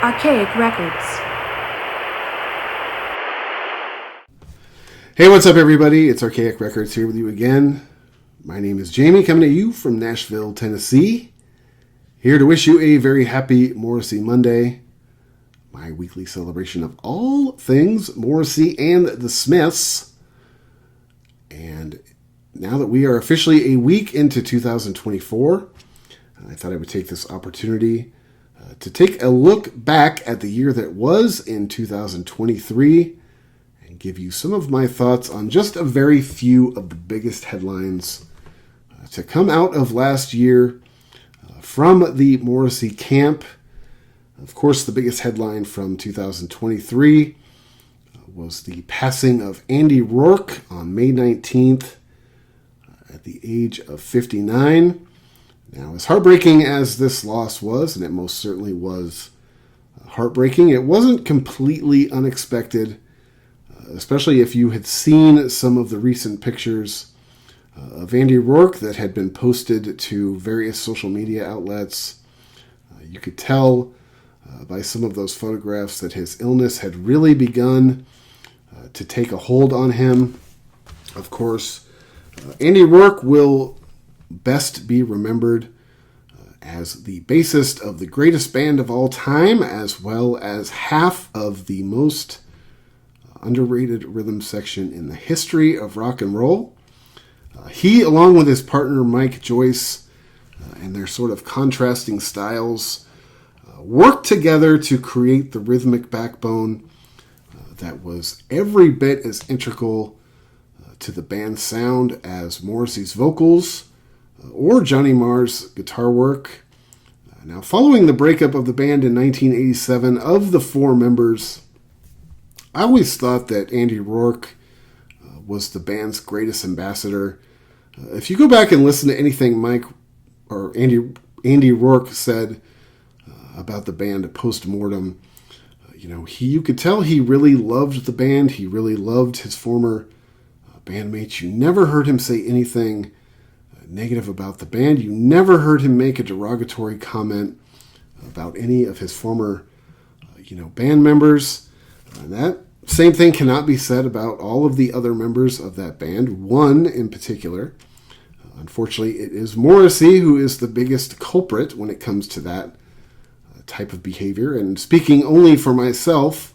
Archaic Records. Hey, what's up, everybody? It's Archaic Records here with you again. My name is Jamie, coming to you from Nashville, Tennessee. Here to wish you a very happy Morrissey Monday, my weekly celebration of all things Morrissey and the Smiths. And now that we are officially a week into 2024, I thought I would take this opportunity to take a look back at the year that was in 2023 and give you some of my thoughts on just a very few of the biggest headlines to come out of last year from the Morrissey camp. Of course, the biggest headline from 2023 was the passing of Andy Rourke on May 19th at the age of 59. Now, as heartbreaking as this loss was, and it most certainly was heartbreaking, it wasn't completely unexpected, especially if you had seen some of the recent pictures of Andy Rourke that had been posted to various social media outlets. You could tell by some of those photographs that his illness had really begun to take a hold on him. Of course, Andy Rourke will best be remembered as the bassist of the greatest band of all time, as well as half of the most underrated rhythm section in the history of rock and roll. He, along with his partner Mike Joyce, and their sort of contrasting styles, worked together to create the rhythmic backbone that was every bit as integral to the band's sound as Morrissey's vocals or Johnny Marr's guitar work. Now, following the breakup of the band in 1987, of the four members, I always thought that Andy Rourke was the band's greatest ambassador. If you go back and listen to anything Mike or Andy Rourke said about the band post-mortem, you could tell he really loved the band. He really loved his former bandmates. You never heard him say anything negative about the band. You never heard him make a derogatory comment about any of his former, band members. That same thing cannot be said about all of the other members of that band. One in particular, unfortunately, it is Morrissey who is the biggest culprit when it comes to that type of behavior. And speaking only for myself,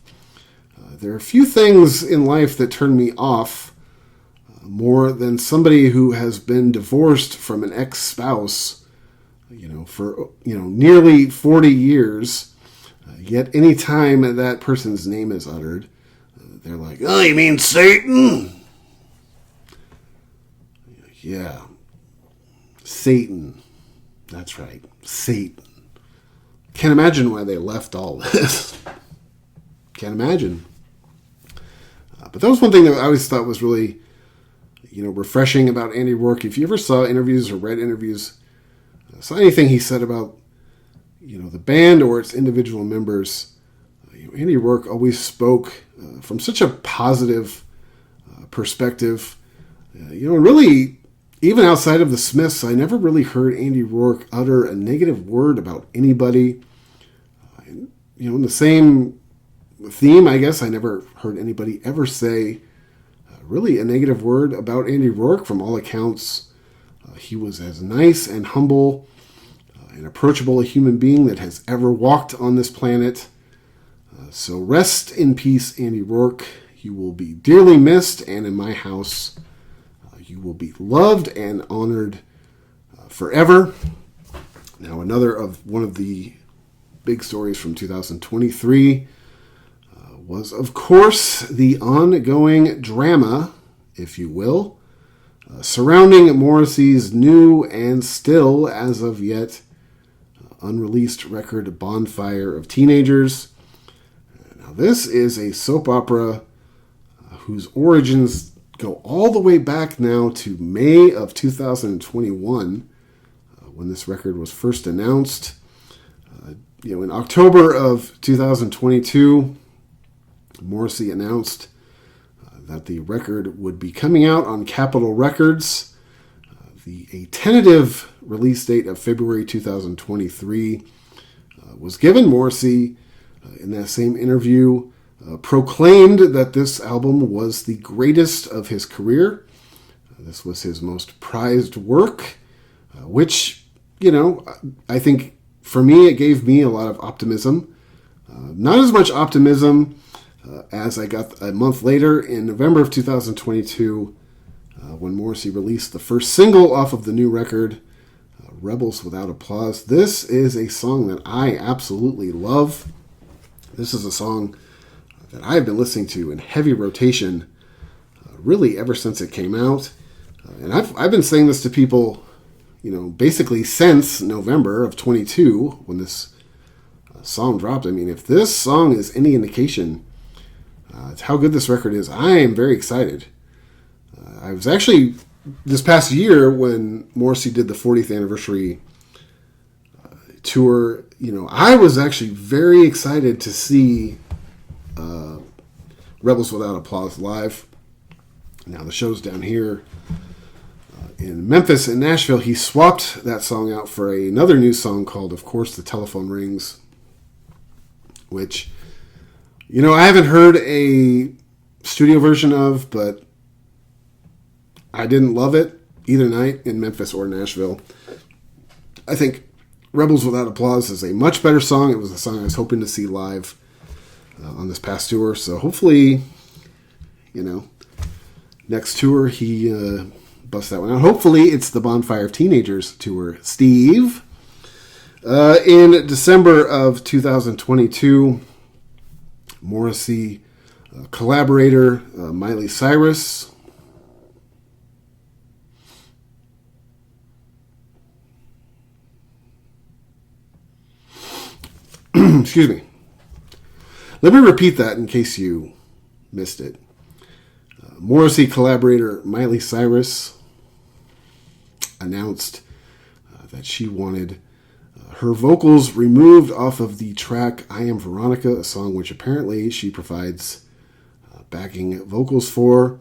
there are a few things in life that turn me off more than somebody who has been divorced from an ex-spouse, for, nearly 40 years. Yet any time that person's name is uttered, they're like, "Oh, you mean Satan?" Yeah. Satan. That's right. Satan. Can't imagine why they left all this. Can't imagine. But that was one thing that I always thought was really refreshing about Andy Rourke. If you ever saw interviews or read interviews, saw anything he said about, the band or its individual members, Andy Rourke always spoke from such a positive perspective. Really, even outside of the Smiths, I never really heard Andy Rourke utter a negative word about anybody. In the same theme, I guess, I never heard anybody ever say really a negative word about Andy Rourke. From all accounts, he was as nice and humble and approachable a human being that has ever walked on this planet. So rest in peace, Andy Rourke. You will be dearly missed, and in my house, you will be loved and honored forever. Now, one of the big stories from 2023 was, of course, the ongoing drama, if you will, surrounding Morrissey's new and still, as of yet, unreleased record, Bonfire of Teenagers. Now, this is a soap opera whose origins go all the way back now to May of 2021, when this record was first announced. In October of 2022, Morrissey announced that the record would be coming out on Capitol Records. A tentative release date of February 2023 was given. Morrissey In that same interview, proclaimed that this album was the greatest of his career. This was his most prized work, which, I think for me, it gave me a lot of optimism. Not as much optimism as I got a month later in November of 2022 when Morrissey released the first single off of the new record, Rebels Without Applause. This is a song that I absolutely love. This is a song that I've been listening to in heavy rotation really ever since it came out. And I've been saying this to people, basically since November of 22 when this song dropped. I mean, if this song is any indication to how good this record is, I am very excited. I was actually, this past year when Morrissey did the 40th anniversary tour, I was actually very excited to see Rebels Without Applause live. Now the show's down here in Memphis and Nashville. He swapped that song out for another new song called, of course, The Telephone Rings, which, I haven't heard a studio version of, but I didn't love it either night in Memphis or Nashville. I think Rebels Without Applause is a much better song. It was a song I was hoping to see live on this past tour. So hopefully, next tour he busts that one out. Hopefully it's the Bonfire of Teenagers tour, Steve. In December of 2022, Morrissey collaborator Miley Cyrus excuse me. Let me repeat that in case you missed it. Morrissey collaborator Miley Cyrus announced that she wanted her vocals removed off of the track I Am Veronica, a song which apparently she provides backing vocals for.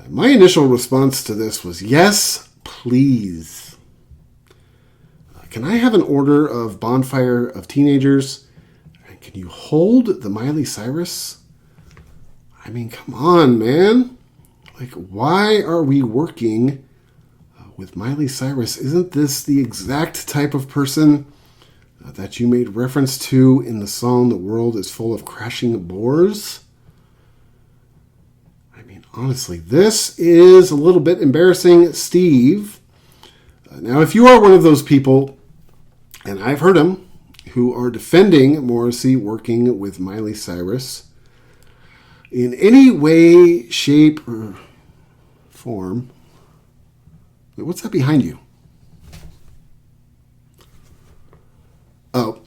My initial response to this was, yes, please. Can I have an order of Bonfire of Teenagers? Can you hold the Miley Cyrus? I mean, come on, man. Like, why are we working with Miley Cyrus? Isn't this the exact type of person that you made reference to in the song The World is Full of Crashing Bores? I mean, honestly, this is a little bit embarrassing, Steve. Now, if you are one of those people, and I've heard them, who are defending Morrissey working with Miley Cyrus in any way, shape, or form. Wait, what's that behind you? Oh,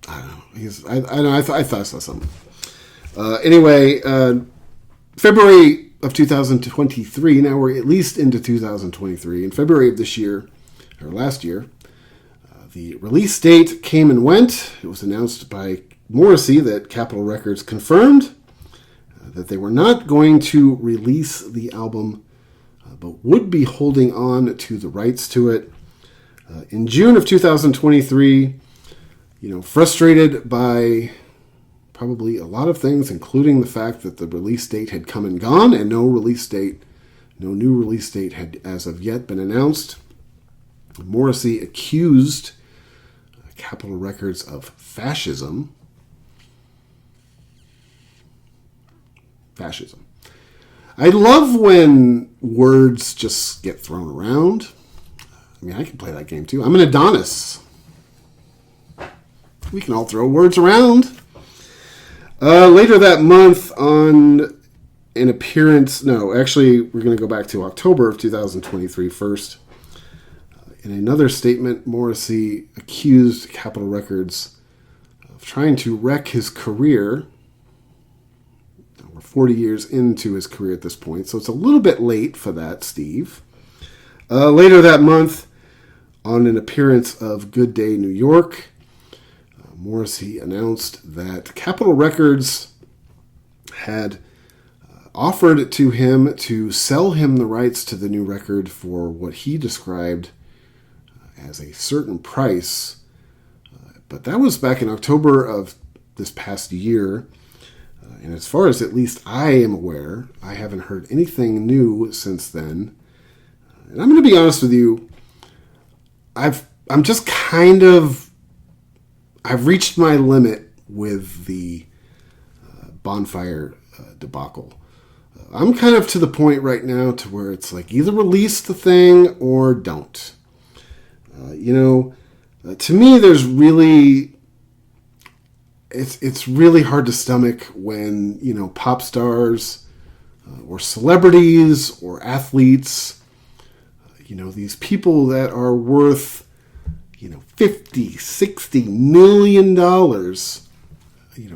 I don't know. I thought I saw something. Anyway, February of 2023. Now we're at least into 2023. In February of this year, or last year, the release date came and went. It was announced by Morrissey that Capitol Records confirmed that they were not going to release the album, but would be holding on to the rights to it. In June of 2023, frustrated by probably a lot of things, including the fact that the release date had come and gone and no new release date had as of yet been announced, Morrissey accused Capitol Records of fascism. I love when words just get thrown around. I mean, I can play that game too. I'm an Adonis. We can all throw words around. Later that month on an appearance, no, actually, we're going to go back to October of 2023 first. In another statement, Morrissey accused Capitol Records of trying to wreck his career. We're 40 years into his career at this point, so it's a little bit late for that, Steve. Later that month, on an appearance of Good Day New York, Morrissey announced that Capitol Records had offered to him to sell him the rights to the new record for what he described as a certain price. But that was back in October of this past year. And as far as at least I am aware, I haven't heard anything new since then. And I'm going to be honest with you, I've reached my limit with the bonfire debacle. I'm kind of to the point right now to where it's like either release the thing or don't. To me, there's really... It's really hard to stomach when, pop stars or celebrities or athletes, these people that are worth, $50, $60 million,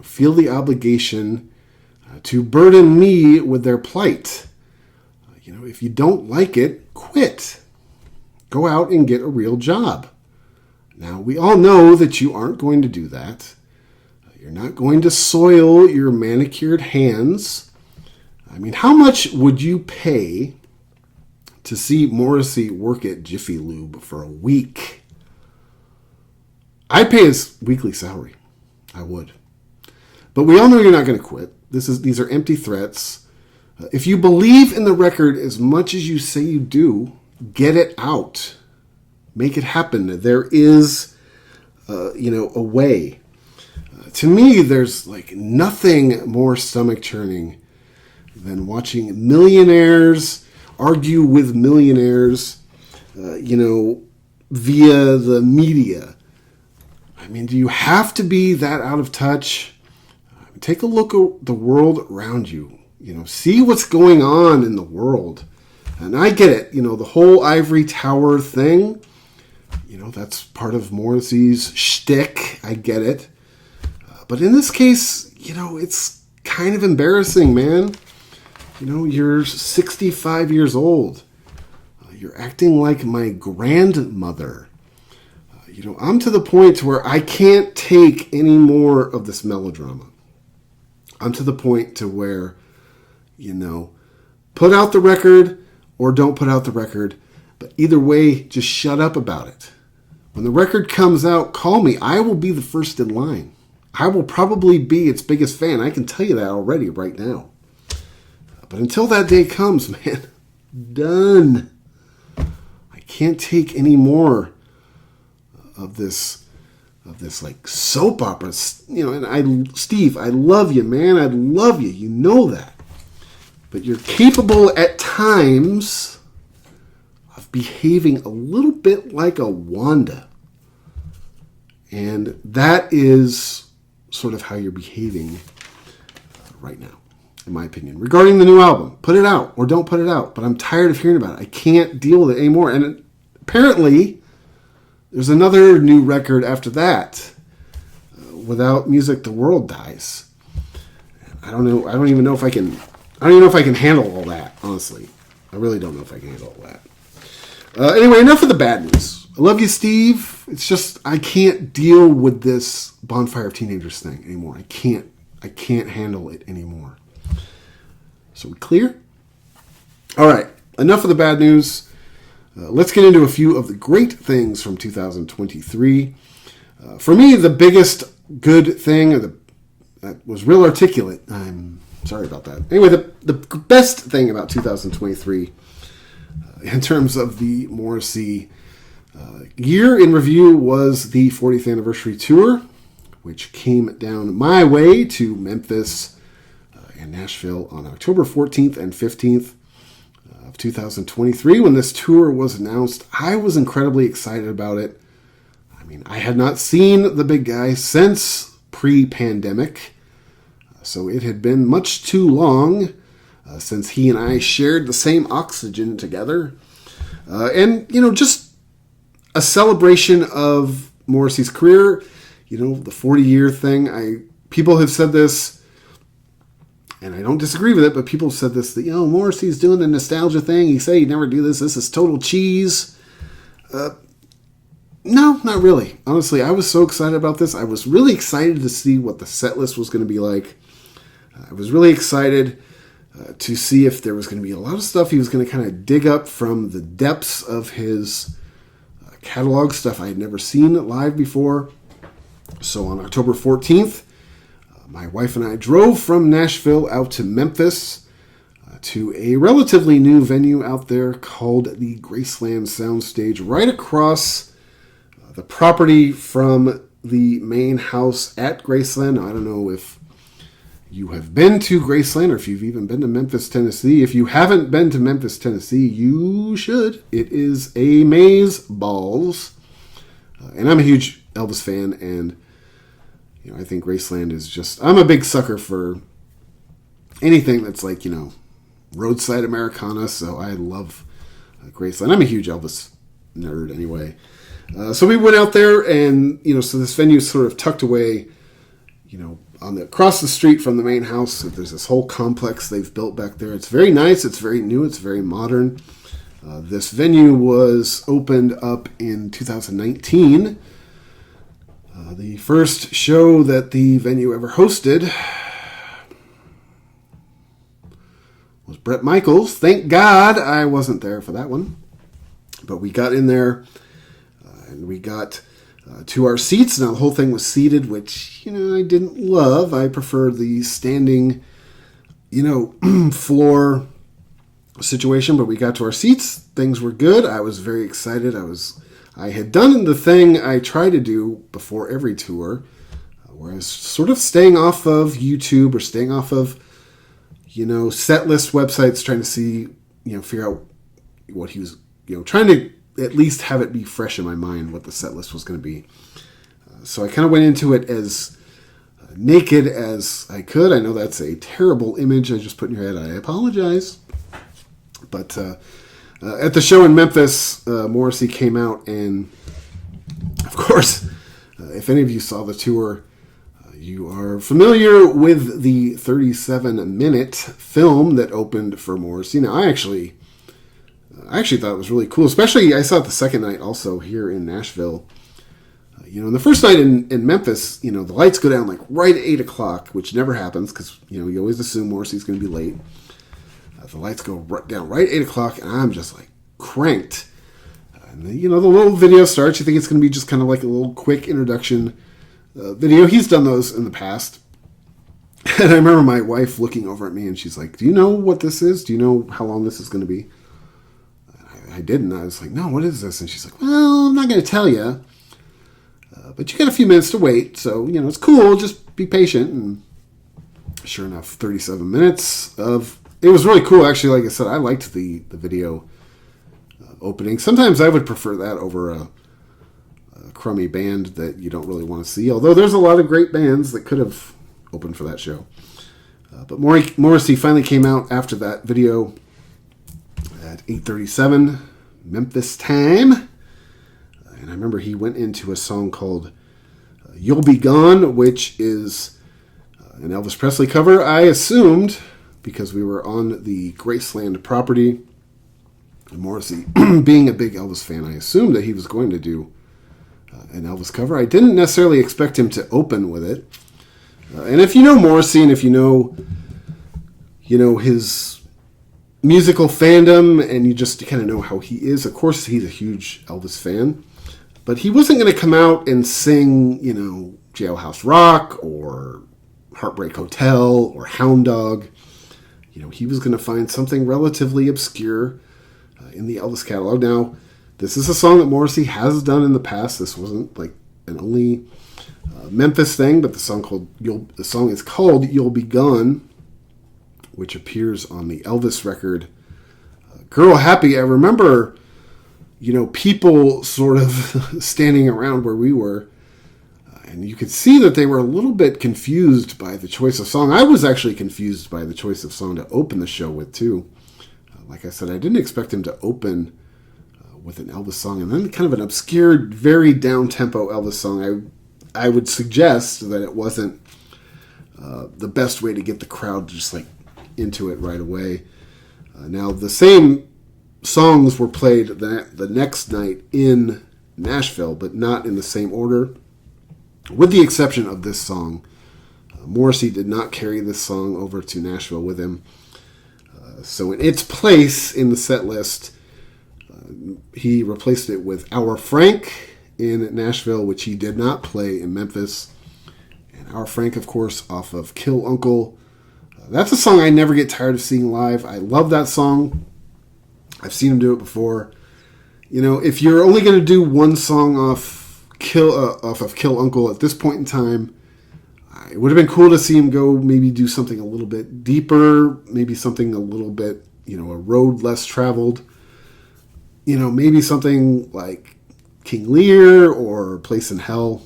feel the obligation to burden me with their plight. If you don't like it, quit. Go out and get a real job. Now, we all know that you aren't going to do that. You're not going to soil your manicured hands. I mean, how much would you pay to see Morrissey work at Jiffy Lube for a week? I'd pay his weekly salary. I would. But we all know you're not going to quit. These are empty threats. If you believe in the record as much as you say you do, get it out. Make it happen. There is, a way. To me, there's like nothing more stomach churning than watching millionaires argue with millionaires, via the media. I mean, do you have to be that out of touch? Take a look at the world around you. See what's going on in the world. And I get it, the whole ivory tower thing, that's part of Morrissey's shtick. I get it. But in this case, it's kind of embarrassing, man. You're 65 years old. You're acting like my grandmother. I'm to the point where I can't take any more of this melodrama. I'm to the point to where, put out the record or don't put out the record. But either way, just shut up about it. When the record comes out, call me. I will be the first in line. I will probably be its biggest fan. I can tell you that already right now. But until that day comes, man, done. I can't take any more of this like soap opera. And Steve, I love you, man. I love you. You know that. But you're capable at times of behaving a little bit like a Wanda. And that is sort of how you're behaving right now, in my opinion. Regarding the new album, put it out or don't put it out. But I'm tired of hearing about it. I can't deal with it anymore. And apparently, there's another new record after that. Without music, the world dies. I don't know. I don't even know if I can handle all that, honestly. I really don't know if I can handle all that. Anyway, enough of the bad news. I love you, Steve. It's just, I can't deal with this Bonfire of Teenagers thing anymore. I can't handle it anymore. So we clear? All right. Enough of the bad news. Let's get into a few of the great things from 2023. For me, the biggest good thing that was real articulate. I'm sorry about that. Anyway, the best thing about 2023 in terms of the Morrissey year in review was the 40th anniversary tour, which came down my way to Memphis and Nashville on October 14th and 15th of 2023. When this tour was announced, I was incredibly excited about it. I mean, I had not seen the big guy since pre-pandemic, so it had been much too long since he and I shared the same oxygen together. And, just a celebration of Morrissey's career, the 40-year thing. People have said this, and I don't disagree with it, but people have said this, that, Morrissey's doing the nostalgia thing. He said he'd never do this. This is total cheese. No, not really. Honestly, I was so excited about this. I was really excited to see what the set list was going to be like. I was really excited to see if there was going to be a lot of stuff he was going to kind of dig up from the depths of his catalog, stuff I had never seen live before. So on October 14th, My wife and I drove from Nashville out to Memphis to a relatively new venue out there called the Graceland Soundstage, right across the property from the main house at Graceland. I don't know if you have been to Graceland or if you've even been to Memphis, Tennessee. If you haven't been to Memphis, Tennessee, you should. It is amaze balls. And I'm a huge Elvis fan, and I think Graceland is just... I'm a big sucker for anything that's like, roadside Americana, so I love Graceland. I'm a huge Elvis nerd anyway. So we went out there, and, so this venue is sort of tucked away, across the street from the main house. So there's this whole complex they've built back there. It's very nice. It's very new. It's very modern. This venue was opened up in 2019. The first show that the venue ever hosted was Bret Michaels. Thank God I wasn't there for that one. But we got in there, and we got to our seats. Now, the whole thing was seated, which, I didn't love. I prefer the standing, floor situation. But we got to our seats. Things were good. I was very excited. I had done the thing I try to do before every tour, where I was sort of staying off of YouTube or staying off of, set list websites, trying to see, figure out what he was, trying to at least have it be fresh in my mind what the set list was going to be. So I kind of went into it as naked as I could. I know that's a terrible image I just put in your head. I apologize. But at the show in Memphis, Morrissey came out, and of course, if any of you saw the tour, you are familiar with the 37-minute film that opened for Morrissey. Now, I actually thought it was really cool, especially I saw it the second night also here in Nashville. And the first night in Memphis, the lights go down like right at 8 o'clock, which never happens because, you always assume Morrissey's going to be late. The lights go down right at 8 o'clock, and I'm just like cranked. And then, the little video starts. You think it's going to be just kind of like a little quick introduction video. He's done those in the past. And I remember my wife looking over at me, and she's like, "Do you know what this is? Do you know how long this is going to be?" I didn't. I was like, "No, what is this?" And she's like, "Well, I'm not going to tell you. But you got a few minutes to wait. So, it's cool. Just be patient." And sure enough, 37 minutes of... It was really cool, actually. Like I said, I liked the video opening. Sometimes I would prefer that over a crummy band that you don't really want to see. Although there's a lot of great bands that could have opened for that show. But Morrissey finally came out after that video at 8:37 Memphis time. And I remember he went into a song called You'll Be Gone, which is an Elvis Presley cover. I assumed, because we were on the Graceland property, and Morrissey, being a big Elvis fan, I assumed that he was going to do an Elvis cover. I didn't necessarily expect him to open with it. And if you know Morrissey, and if you know his musical fandom, and you just kind of know how he is, of course he's a huge Elvis fan. But he wasn't going to come out and sing, Jailhouse Rock or Heartbreak Hotel or Hound Dog. He was going to find something relatively obscure in the Elvis catalog. Now, this is a song that Morrissey has done in the past. This wasn't like an only Memphis thing, but the song is called You'll Be Gone, which appears on the Elvis record Girl Happy. I remember, people sort of standing around where we were, and you could see that they were a little bit confused by the choice of song. I was actually confused by the choice of song to open the show with, too. Like I said, I didn't expect him to open with an Elvis song, and then kind of an obscure, very down-tempo Elvis song. I would suggest that it wasn't the best way to get the crowd just like into it right away. Now, the same songs were played the next night in Nashville, but not in the same order. With the exception of this song, Morrissey did not carry this song over to Nashville with him. So in its place in the set list, he replaced it with Our Frank in Nashville, which he did not play in Memphis. And Our Frank, of course, off of Kill Uncle. That's a song I never get tired of seeing live. I love that song. I've seen him do it before. You know, if you're only going to do one song off of Kill Uncle at this point in time, it would have been cool to see him go maybe do something a little bit deeper, maybe something a little bit, a road less traveled. Maybe something like King Lear or Place in Hell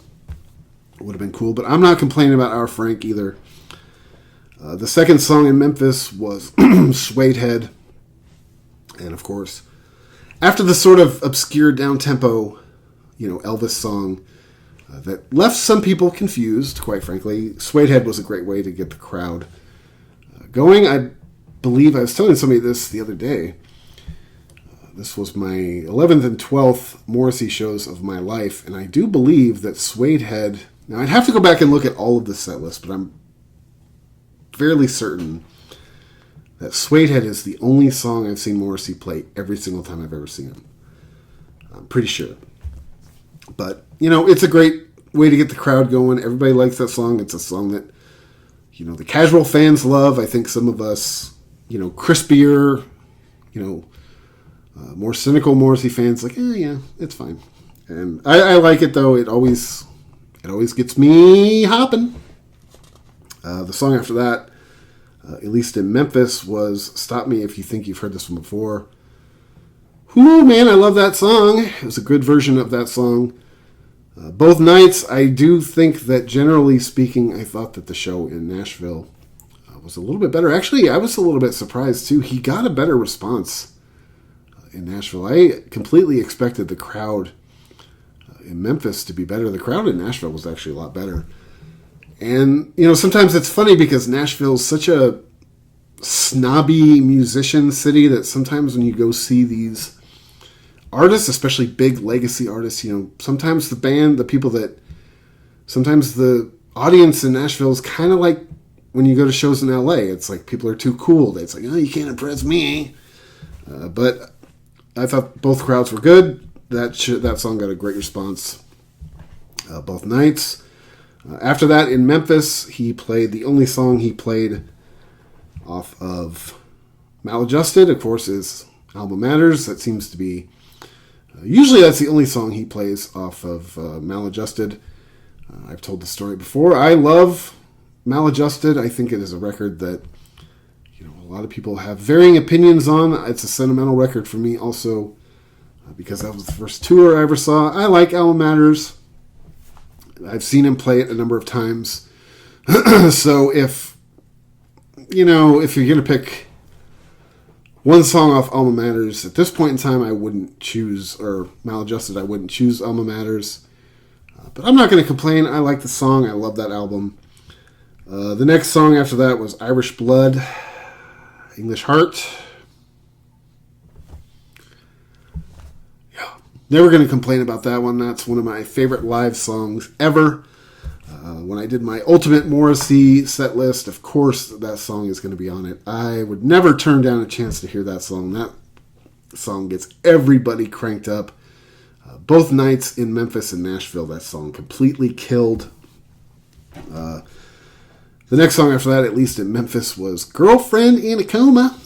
would have been cool. But I'm not complaining about Our Frank either. The second song in Memphis was Suede Head. And of course, after the sort of obscure down-tempo, Elvis song that left some people confused, quite frankly, Suede Head was a great way to get the crowd going. I believe I was telling somebody this the other day. This was my 11th and 12th Morrissey shows of my life, and I do believe that Suede Head... Now, I'd have to go back and look at all of the set list, but I'm fairly certain that Suede Head is the only song I've seen Morrissey play every single time I've ever seen him. I'm pretty sure. But, it's a great way to get the crowd going. Everybody likes that song. It's a song that, the casual fans love. I think some of us, crispier, more cynical Morrissey fans yeah, it's fine. And I like it, though. It always gets me hopping. The song after that, at least in Memphis, was Stop Me If You Think You've Heard This One Before. Whoo, man, I love that song. It was a good version of that song. Both nights, I do think that, generally speaking, I thought that the show in Nashville was a little bit better. Actually, I was a little bit surprised, too. He got a better response in Nashville. I completely expected the crowd in Memphis to be better. The crowd in Nashville was actually a lot better. And, sometimes it's funny because Nashville's such a snobby musician city that sometimes when you go see these artists, especially big legacy artists, sometimes sometimes the audience in Nashville is kind of like when you go to shows in LA. It's like people are too cool. It's like, oh, you can't impress me. But I thought both crowds were good. That song got a great response both nights. After that, in Memphis, he played the only song he played off of Maladjusted, of course, is Alma Matters. That seems to be... usually that's the only song he plays off of Maladjusted. I've told the story before. I love Maladjusted. I think it is a record that a lot of people have varying opinions on. It's a sentimental record for me also because that was the first tour I ever saw. I like Alma Matters. I've seen him play it a number of times. So if you're going to pick one song off Alma Matters, at this point in time, I wouldn't choose, or Maladjusted, I wouldn't choose Alma Matters. But I'm not going to complain. I like the song. I love that album. The next song after that was Irish Blood, English Heart. Never going to complain about that one. That's one of my favorite live songs ever. When I did my Ultimate Morrissey set list, of course that song is going to be on it. I would never turn down a chance to hear that song. That song gets everybody cranked up. Both nights in Memphis and Nashville, that song completely killed. The next song after that, at least in Memphis, was Girlfriend in a Coma.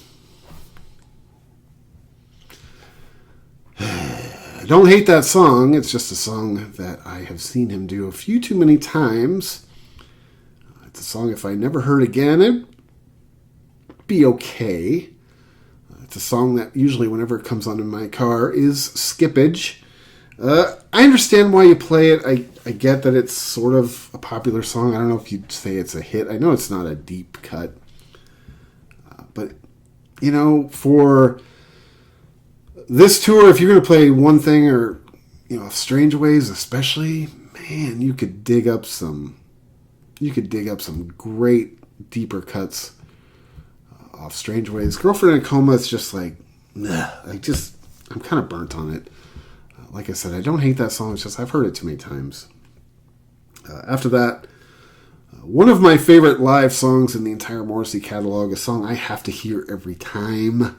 I don't hate that song. It's just a song that I have seen him do a few too many times. It's a song if I never heard again, it'd be okay. It's a song that usually whenever it comes on in my car is skippage. I understand why you play it. I get that it's sort of a popular song. I don't know if you'd say it's a hit. I know it's not a deep cut. But, for this tour, if you're going to play one thing or, Strange Ways especially, man, you could dig up some great deeper cuts off Strange Ways. Girlfriend in a Coma is just like, nah, I'm kind of burnt on it. Like I said, I don't hate that song. It's just I've heard it too many times. After that, one of my favorite live songs in the entire Morrissey catalog, a song I have to hear every time.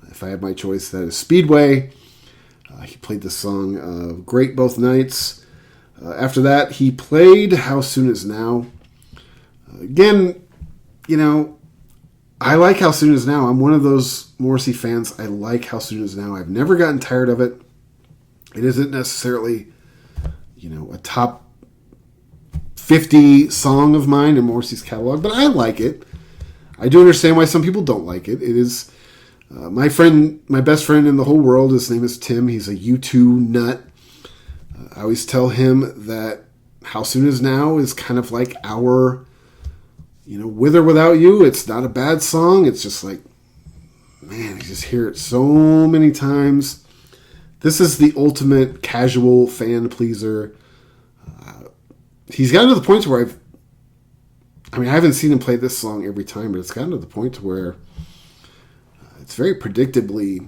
If I had my choice, that is Speedway. He played the song great both nights. After that, he played How Soon Is Now. Again, I like How Soon Is Now. I'm one of those Morrissey fans. I like How Soon Is Now. I've never gotten tired of it. It isn't necessarily, a top 50 song of mine in Morrissey's catalog, but I like it. I do understand why some people don't like it. It is my best friend in the whole world. His name is Tim. He's a U2 nut. I always tell him that How Soon Is Now is kind of like our, With or Without You. It's not a bad song. It's just like, man, I just hear it so many times. This is the ultimate casual fan pleaser. He's gotten to the point where I haven't seen him play this song every time, but it's gotten to the point where it's very predictably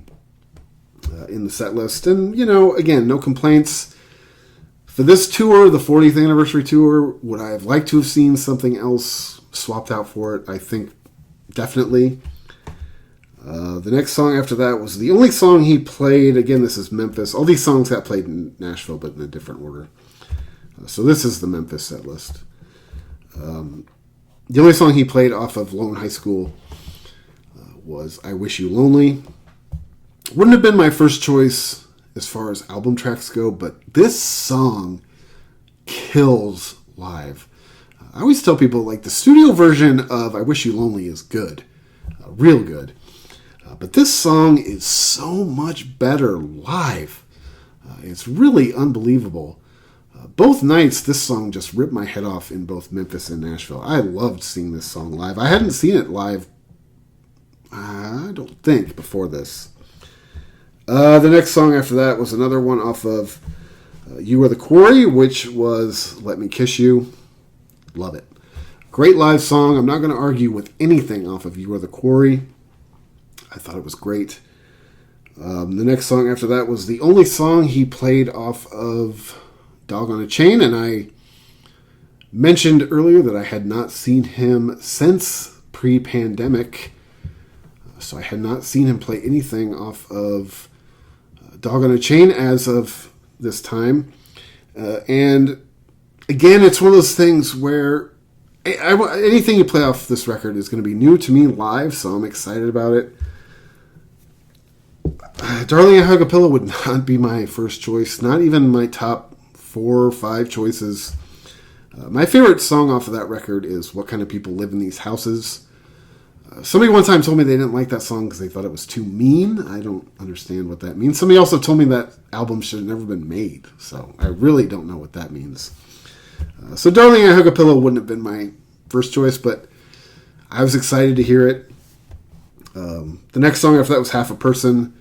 in the set list. And, again, no complaints. For this tour, the 40th anniversary tour, would I have liked to have seen something else swapped out for it? I think definitely. The next song after that was the only song he played. Again, this is Memphis. All these songs got played in Nashville, but in a different order. So this is the Memphis set list. The only song he played off of Lone High School was I Wish You Lonely. Wouldn't have been my first choice as far as album tracks go, but this song kills live. I always tell people, the studio version of I Wish You Lonely is good. Real good. But this song is so much better live. It's really unbelievable. Both nights, this song just ripped my head off in both Memphis and Nashville. I loved seeing this song live. I hadn't seen it live, I don't think, before this. The next song after that was another one off of You Are the Quarry, which was Let Me Kiss You. Love it. Great live song. I'm not going to argue with anything off of You Are the Quarry. I thought it was great. The next song after that was the only song he played off of Dog on a Chain, and I mentioned earlier that I had not seen him since pre-pandemic, so I had not seen him play anything off of Dog on a Chain as of this time. And again, it's one of those things where anything you play off this record is going to be new to me live, so I'm excited about it. Darling, I Hug a Pillow would not be my first choice, not even my top 4 or 5 choices. My favorite song off of that record is What Kind of People Live in These Houses. Somebody one time told me they didn't like that song because they thought it was too mean. I don't understand what that means. Somebody also told me that album should have never been made, so I really don't know what that means. So Darling, I Hug a Pillow wouldn't have been my first choice, but I was excited to hear it. The next song after that was Half a Person.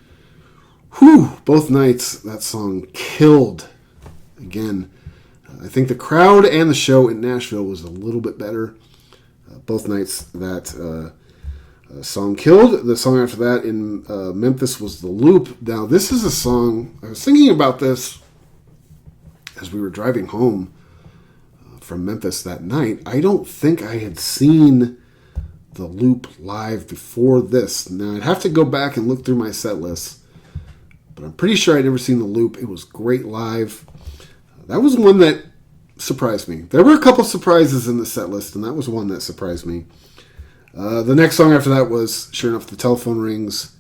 Both nights that song killed. Again, I think the crowd and the show in Nashville was a little bit better. Both nights that song killed. The song after that in Memphis was The Loop. Now, this is a song, I was thinking about this as we were driving home from Memphis that night. I don't think I had seen The Loop live before this. Now, I'd have to go back and look through my set list, but I'm pretty sure I'd never seen The Loop. It was great live. That was one that surprised me. There were a couple surprises in the set list, and that was one that surprised me. The next song after that was, sure enough, The Telephone Rings.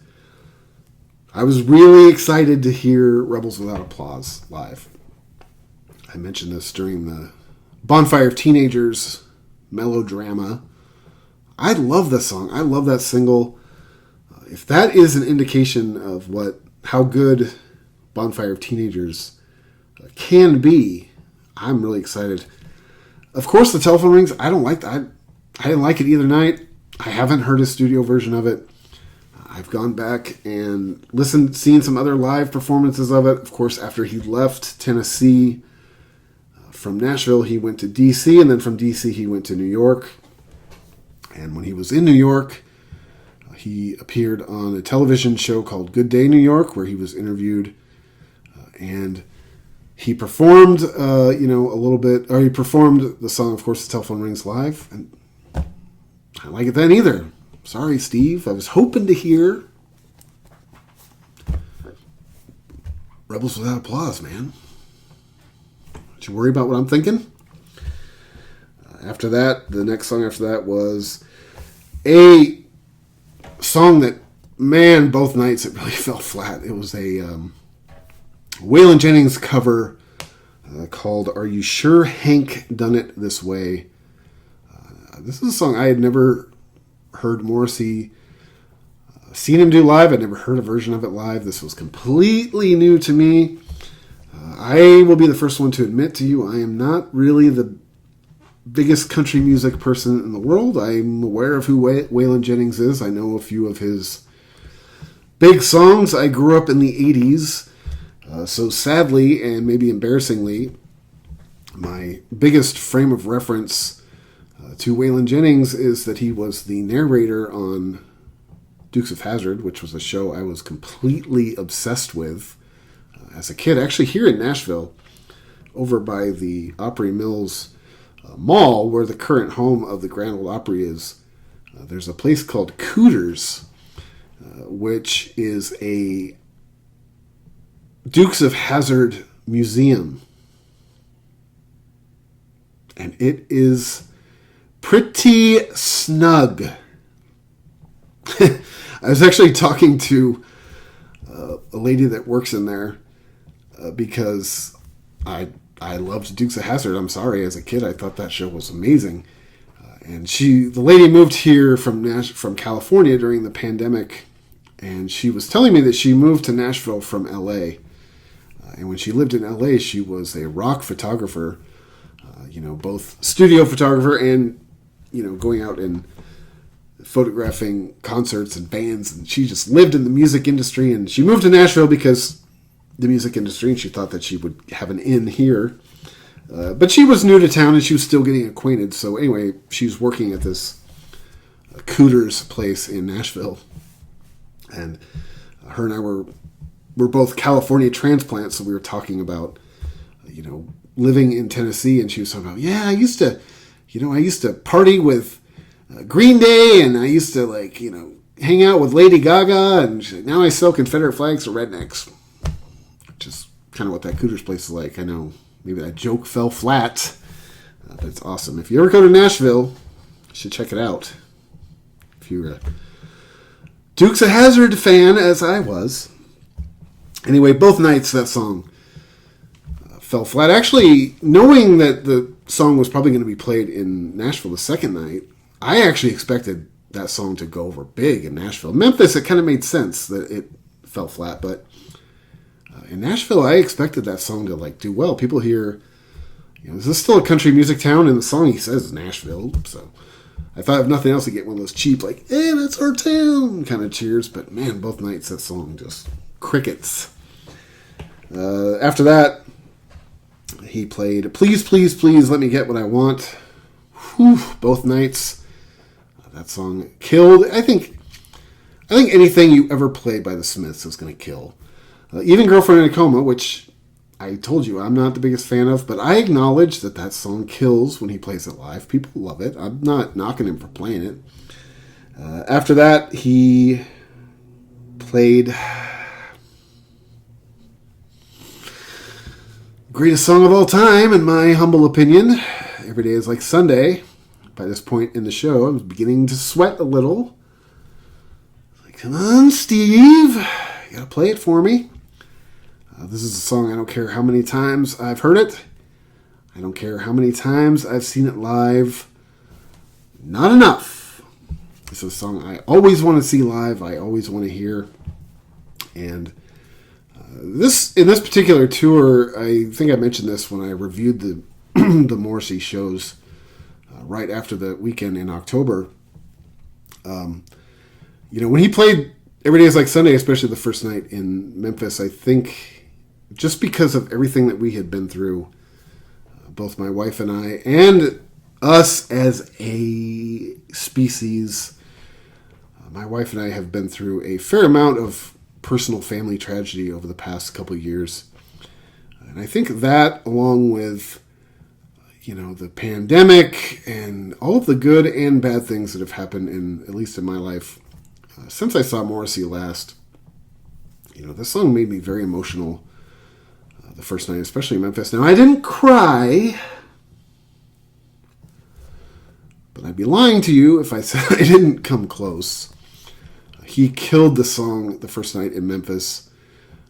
I was really excited to hear Rebels Without Applause live. I mentioned this during the Bonfire of Teenagers melodrama. I love this song. I love that single. If that is an indication of how good Bonfire of Teenagers can be, I'm really excited. Of course, The Telephone Rings, I don't like that. I didn't like it either night. I haven't heard a studio version of it. I've gone back and seen some other live performances of it. Of course, after he left Tennessee from Nashville, he went to D.C., and then from D.C. he went to New York. And when he was in New York, he appeared on a television show called Good Day New York, where he was interviewed, and he performed, a little bit, or he performed the song, of course, The Telephone Rings live, and I didn't like it then either. Sorry, Steve. I was hoping to hear Rebels Without Applause, man. Don't you worry about what I'm thinking? After that, the next song after that was a song that, man, both nights it really fell flat. It was a Waylon Jennings cover called Are You Sure Hank Done It This Way? This is a song I had never heard Morrissey seen him do live. I'd never heard a version of it live. This was completely new to me. I will be the first one to admit to you, I am not really the biggest country music person in the world. I'm aware of who Waylon Jennings is. I know a few of his big songs. I grew up in the 80s. So sadly, and maybe embarrassingly, my biggest frame of reference to Waylon Jennings is that he was the narrator on Dukes of Hazzard, which was a show I was completely obsessed with as a kid. Actually, here in Nashville, over by the Opry Mills Mall, where the current home of the Grand Ole Opry is, there's a place called Cooters, which is a Dukes of Hazzard museum. And it is pretty snug. I was actually talking to a lady that works in there because I loved Dukes of Hazzard. I'm sorry, as a kid, I thought that show was amazing. And the lady moved here from California during the pandemic, and she was telling me that she moved to Nashville from L.A. And when she lived in L.A., she was a rock photographer, both studio photographer and, going out and photographing concerts and bands. And she just lived in the music industry, and she moved to Nashville because the music industry, and she thought that she would have an in here. But she was new to town, and she was still getting acquainted. So anyway, she was working at this Cooters place in Nashville. And her and I were both California transplants, so we were talking about, living in Tennessee, and she was talking about, yeah, I used to party with Green Day, and I used to, hang out with Lady Gaga, and now I sell Confederate flags to rednecks, which is kind of what that Cooters place is like. I know maybe that joke fell flat, but it's awesome. If you ever go to Nashville, you should check it out. If you're a Dukes of Hazzard fan, as I was. Anyway, both nights that song fell flat. Actually, knowing that the song was probably going to be played in Nashville the second night, I actually expected that song to go over big in Nashville. Memphis, it kind of made sense that it fell flat, but in Nashville, I expected that song to do well. People hear, this is still a country music town, and the song he says is Nashville, so I thought if nothing else, to get one of those cheap, hey, that's our town kind of cheers. But man, both nights that song just crickets. After that, he played Please, Please, Please Let Me Get What I Want. Whew, both nights. That song killed. I think anything you ever play by the Smiths is going to kill. Even Girlfriend in a Coma, which I told you I'm not the biggest fan of, but I acknowledge that song kills when he plays it live. People love it. I'm not knocking him for playing it. After that, he played greatest song of all time, in my humble opinion. Every Day is Like Sunday. By this point in the show, I was beginning to sweat a little. Come on, Steve. You gotta play it for me. This is a song I don't care how many times I've heard it. I don't care how many times I've seen it live. Not enough. This is a song I always want to see live. I always want to hear. And in this particular tour, I think I mentioned this when I reviewed the the Morrissey shows right after the weekend in October. When he played Every Day is Like Sunday, especially the first night in Memphis, I think just because of everything that we had been through, both my wife and I, and us as a species, my wife and I have been through a fair amount of personal family tragedy over the past couple of years. And I think that, along with, the pandemic and all of the good and bad things that have happened at least in my life, since I saw Morrissey last, this song made me very emotional the first night, especially in Memphis. Now, I didn't cry, But I'd be lying to you if I said I didn't come close. He killed the song the first night in Memphis.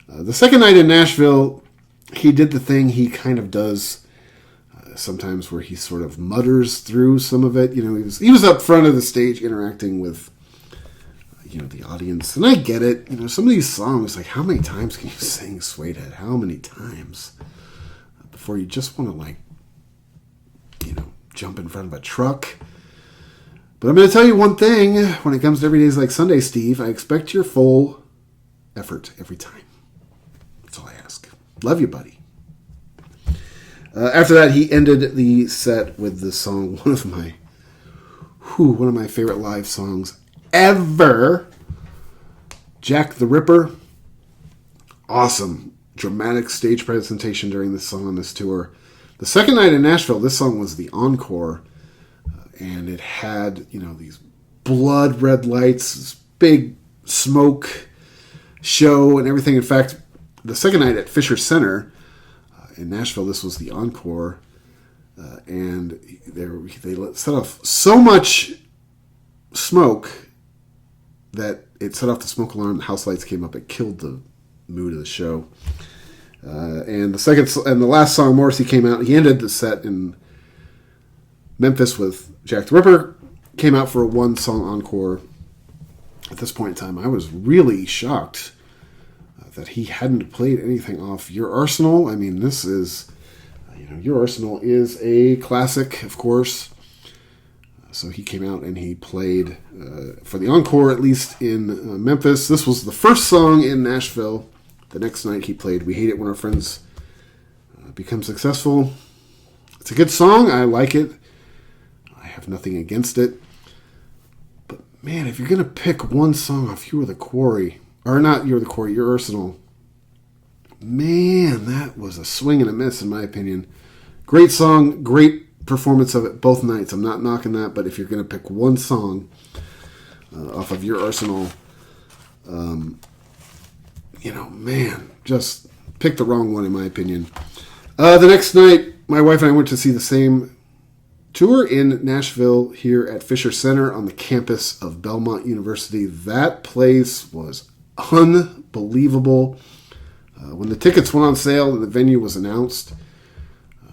The second night in Nashville, he did the thing he kind of does sometimes where he sort of mutters through some of it. You know, he was up front of the stage interacting with, the audience. And I get it. Some of these songs, like, how many times can you sing Suede Head? How many times before you just want to, jump in front of a truck? But I'm going to tell you one thing. When it comes to Every Day's Like Sunday, Steve, I expect your full effort every time. That's all I ask. Love you, buddy. After that, he ended the set with the song, one of my favorite live songs ever, Jack the Ripper. Awesome, dramatic stage presentation during this song on this tour. The second night in Nashville, this song was the encore. And it had, these blood red lights, this big smoke show and everything. In fact, the second night at Fisher Center in Nashville, this was the encore. And they set off so much smoke that it set off the smoke alarm. The house lights came up. It killed the mood of the show. And the last song, Morrissey came out. He ended the set in Memphis with Jack the Ripper, came out for a one-song encore. At this point in time, I was really shocked that he hadn't played anything off Your Arsenal. I mean, this is, Your Arsenal is a classic, of course. So he came out and he played for the encore, at least in Memphis. This was the first song in Nashville. The next night he played We Hate It When Our Friends Become Successful. It's a good song. I like it. I have nothing against it. But man, if you're going to pick one song off Your Arsenal, man, that was a swing and a miss in my opinion. Great song, great performance of it both nights. I'm not knocking that, but if you're going to pick one song off of Your Arsenal, man, just pick the wrong one in my opinion. The next night, my wife and I went to see the same tour in Nashville here at Fisher Center on the campus of Belmont University. That place was unbelievable. When the tickets went on sale and the venue was announced,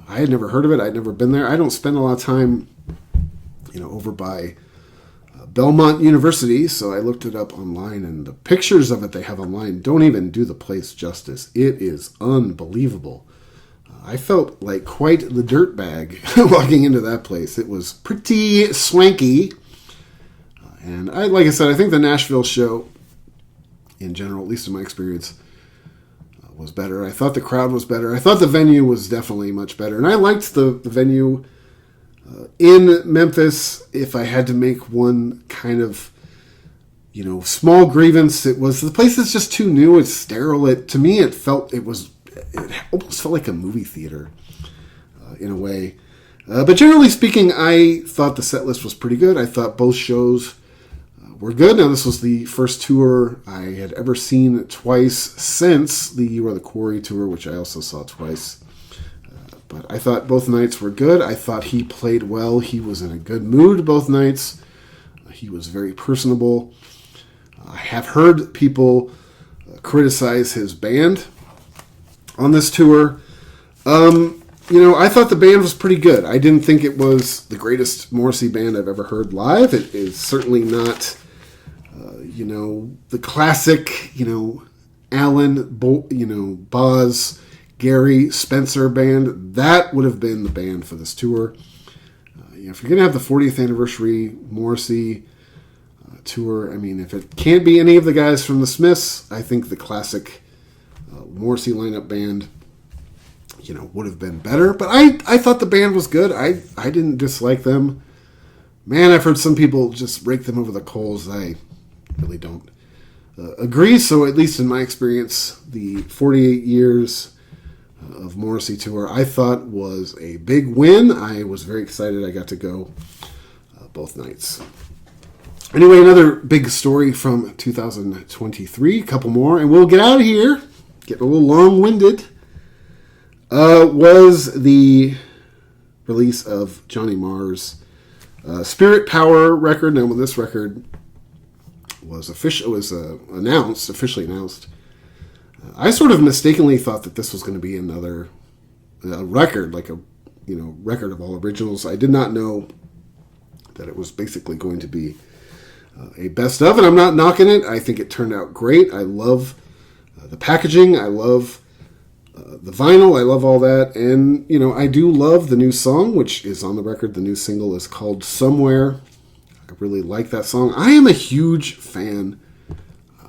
I had never heard of it. I'd never been there. I don't spend a lot of time, over by Belmont University, so I looked it up online, and the pictures of it they have online don't even do the place justice. It is unbelievable. I felt like quite the dirtbag walking into that place. It was pretty swanky. And like I said, I think the Nashville show, in general, at least in my experience, was better. I thought the crowd was better. I thought the venue was definitely much better. And I liked the venue in Memphis. If I had to make one kind of, small grievance, it was the place is just too new. It's sterile. To me, it almost felt like a movie theater in a way. But generally speaking, I thought the set list was pretty good. I thought both shows were good. Now, this was the first tour I had ever seen twice since the You Are the Quarry tour, which I also saw twice. But I thought both nights were good. I thought he played well. He was in a good mood both nights. He was very personable. I have heard people criticize his band on this tour. I thought the band was pretty good. I didn't think it was the greatest Morrissey band I've ever heard live. It is certainly not, the classic, Alan, Boz, Gary, Spencer band. That would have been the band for this tour. If you're going to have the 40th anniversary Morrissey tour, if it can't be any of the guys from the Smiths, I think the classic Morrissey lineup band, would have been better. But I thought the band was good. I didn't dislike them. Man, I've heard some people just rake them over the coals. I really don't agree. So at least in my experience, the 48 years of Morrissey tour, I thought was a big win. I was very excited. I got to go both nights. Anyway, another big story from 2023. A couple more, and we'll get out of here. Getting a little long-winded. Was the release of Johnny Marr's Spirit Power record. Now, when this record was officially announced, I sort of mistakenly thought that this was going to be another record, like a record of all originals. I did not know that it was basically going to be a best of, and I'm not knocking it. I think it turned out great. I love the packaging. I love the vinyl. I love all that, and I do love the new song, which is on the record. The new single is called Somewhere. I really like that song. I am a huge fan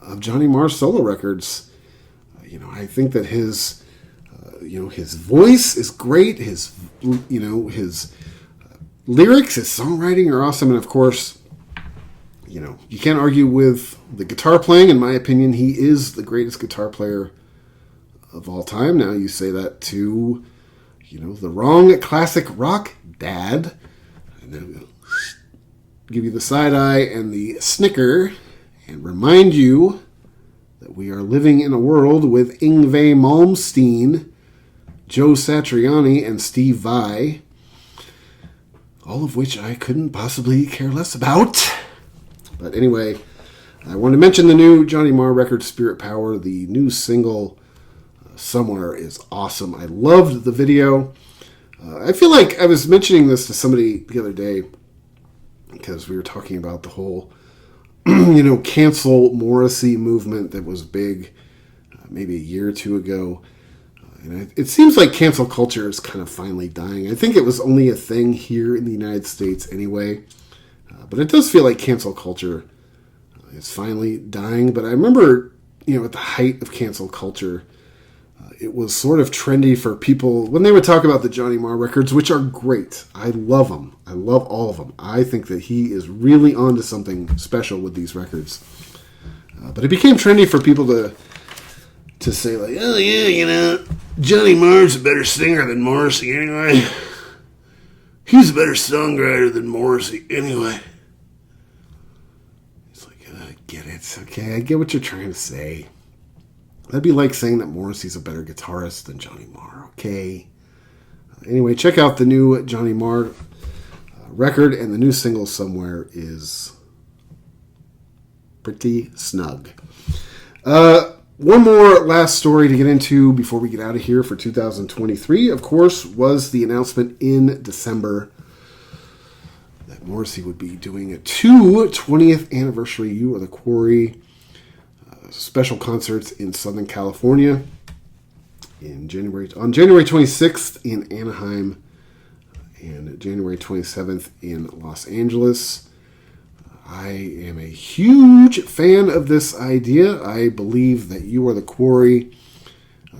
of Johnny Marr's solo records. I think that his voice is great. His lyrics, his songwriting are awesome. And of course, you can't argue with the guitar playing. In my opinion, he is the greatest guitar player of all time. Now you say that to, the wrong classic rock dad, and then give you the side eye and the snicker and remind you that we are living in a world with Yngwie Malmsteen, Joe Satriani, and Steve Vai, all of which I couldn't possibly care less about. But anyway, I want to mention the new Johnny Marr record, Spirit Power. The new single, Somewhere, is awesome. I loved the video. I feel like I was mentioning this to somebody the other day because we were talking about the whole, cancel Morrissey movement that was big maybe a year or two ago. And it seems like cancel culture is kind of finally dying. I think it was only a thing here in the United States anyway. But it does feel like cancel culture is finally dying. But I remember, at the height of cancel culture, it was sort of trendy for people when they would talk about the Johnny Marr records, which are great. I love them. I love all of them. I think that he is really onto something special with these records. But it became trendy for people to say, like, oh yeah, Johnny Marr's a better singer than Morrissey anyway. He's a better songwriter than Morrissey anyway. It's like, I get it. Okay, I get what you're trying to say. That'd be like saying that Morrissey's a better guitarist than Johnny Marr, okay? Anyway, check out the new Johnny Marr record, and the new single, Somewhere, is pretty snug. One more last story to get into before we get out of here for 2023, of course, was the announcement in December that Morrissey would be doing a 20th anniversary You Are the Quarry special concerts in Southern California on January 26th in Anaheim and January 27th in Los Angeles. I am a huge fan of this idea. I believe that You Are the Quarry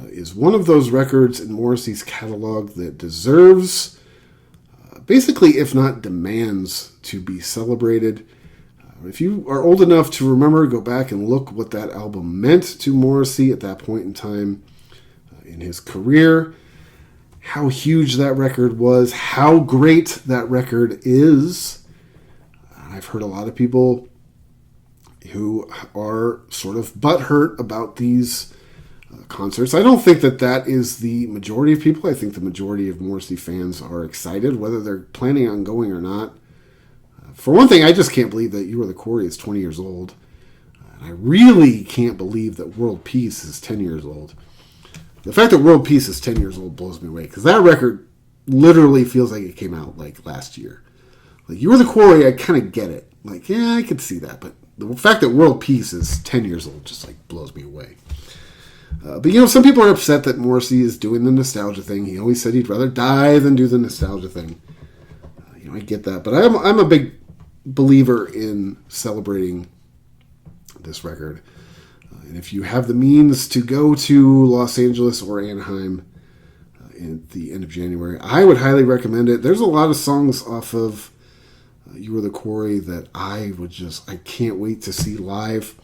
is one of those records in Morrissey's catalog that deserves, basically, if not demands, to be celebrated. If you are old enough to remember, go back and look what that album meant to Morrissey at that point in time in his career, how huge that record was, how great that record is. I've heard a lot of people who are sort of butthurt about these concerts. I don't think that is the majority of people. I think the majority of Morrissey fans are excited, whether they're planning on going or not. For one thing, I just can't believe that You Are the Quarry is 20 years old. And I really can't believe that World Peace is 10 years old. The fact that World Peace is 10 years old blows me away, because that record literally feels like it came out like last year. Like, You Are the Quarry, I kind of get it. Like, yeah, I could see that. But the fact that World Peace is 10 years old just blows me away. But some people are upset that Morrissey is doing the nostalgia thing. He always said he'd rather die than do the nostalgia thing. I get that. But I'm a big believer in celebrating this record. And if you have the means to go to Los Angeles or Anaheim at the end of January, I would highly recommend it. There's a lot of songs off of You Are the Quarry that I can't wait to see live.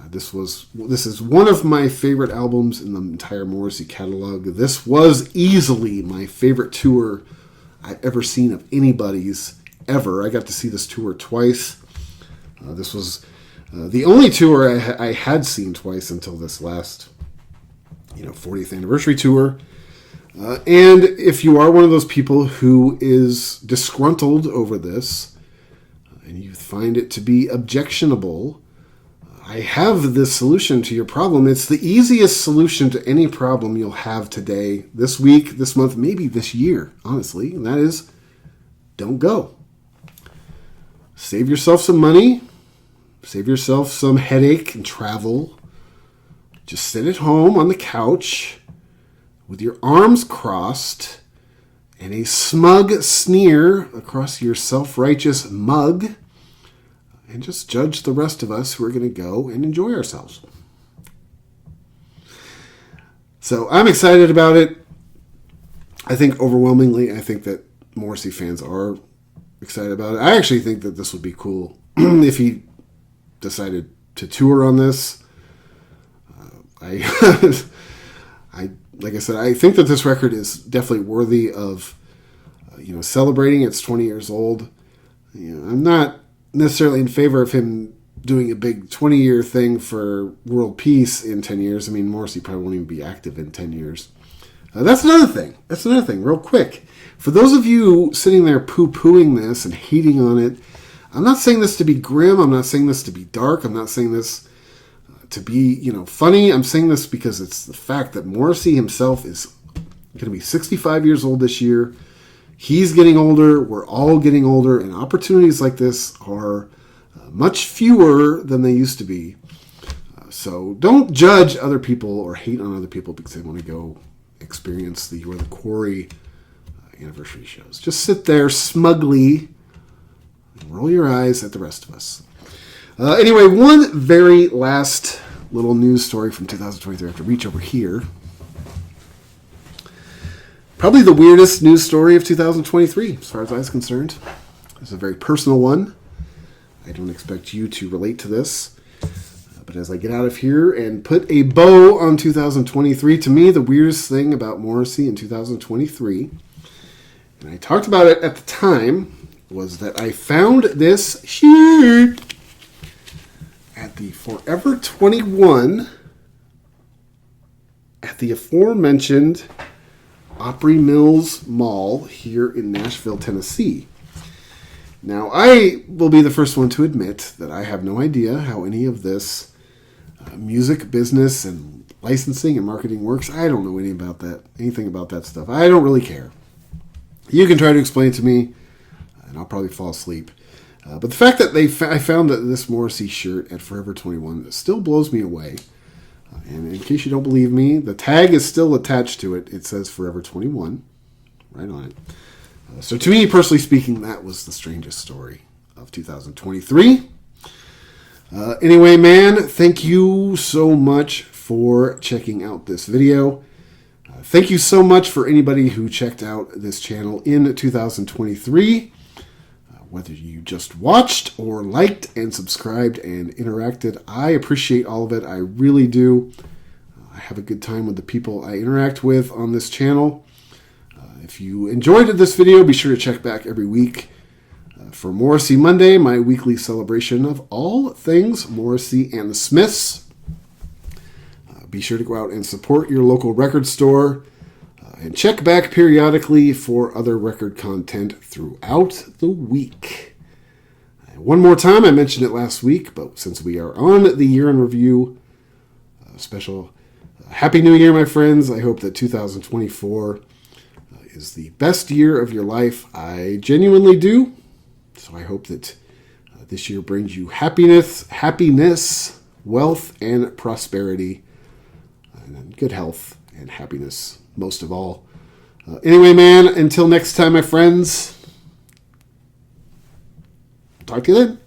This is one of my favorite albums in the entire Morrissey catalog. This was easily my favorite tour I've ever seen of anybody's ever. I got to see this tour twice. This was the only tour I had seen twice until this last, 40th anniversary tour. And if you are one of those people who is disgruntled over this, and you find it to be objectionable, I have this solution to your problem. It's the easiest solution to any problem you'll have today, this week, this month, maybe this year, honestly. And that is, don't go. Save yourself some money. Save yourself some headache and travel. Just sit at home on the couch with your arms crossed and a smug sneer across your self-righteous mug, and just judge the rest of us who are going to go and enjoy ourselves. So I'm excited about it. I think overwhelmingly, I think that Morrissey fans are excited about it. I actually think that this would be cool if he decided to tour on this. Like I said, I think that this record is definitely worthy of, celebrating. It's 20 years old. I'm not necessarily in favor of him doing a big 20-year thing for world peace in 10 years. I mean, Morrissey probably won't even be active in 10 years. That's another thing, real quick. For those of you sitting there poo-pooing this and hating on it, I'm not saying this to be grim. I'm not saying this to be dark. I'm not saying this to be, funny. I'm saying this because it's the fact that Morrissey himself is going to be 65 years old this year. He's getting older. We're all getting older. And opportunities like this are much fewer than they used to be. So don't judge other people or hate on other people because they want to go experience the Quarry anniversary shows. Just sit there smugly and roll your eyes at the rest of us. Anyway, one very last little news story from 2023. I have to reach over here. Probably the weirdest news story of 2023, as far as I was concerned. It's a very personal one. I don't expect you to relate to this. But as I get out of here and put a bow on 2023, to me, the weirdest thing about Morrissey in 2023, and I talked about it at the time, was that I found this shirt at the Forever 21 at the aforementioned Opry Mills Mall here in Nashville, Tennessee. Now, I will be the first one to admit that I have no idea how any of this music business and licensing and marketing works. I don't know anything about that stuff. I don't really care. You can try to explain it to me, and I'll probably fall asleep. But the fact that I found that this Morrissey shirt at Forever 21 still blows me away. And in case you don't believe me, the tag is still attached to it. It says Forever 21 right on it. So to me, personally speaking, that was the strangest story of 2023. Anyway, man, thank you so much for checking out this video. Thank you so much for anybody who checked out this channel in 2023. Whether you just watched or liked and subscribed and interacted, I appreciate all of it. I really do. I have a good time with the people I interact with on this channel. If you enjoyed this video, be sure to check back every week for Morrissey Monday, my weekly celebration of all things Morrissey and the Smiths. Be sure to go out and support your local record store. And check back periodically for other record content throughout the week. One more time, I mentioned it last week, but since we are on the year in review, special Happy New Year, my friends. I hope that 2024 is the best year of your life. I genuinely do. So I hope that this year brings you happiness, wealth, and prosperity, and good health and happiness. Most of all. Anyway, man, until next time, my friends. Talk to you then.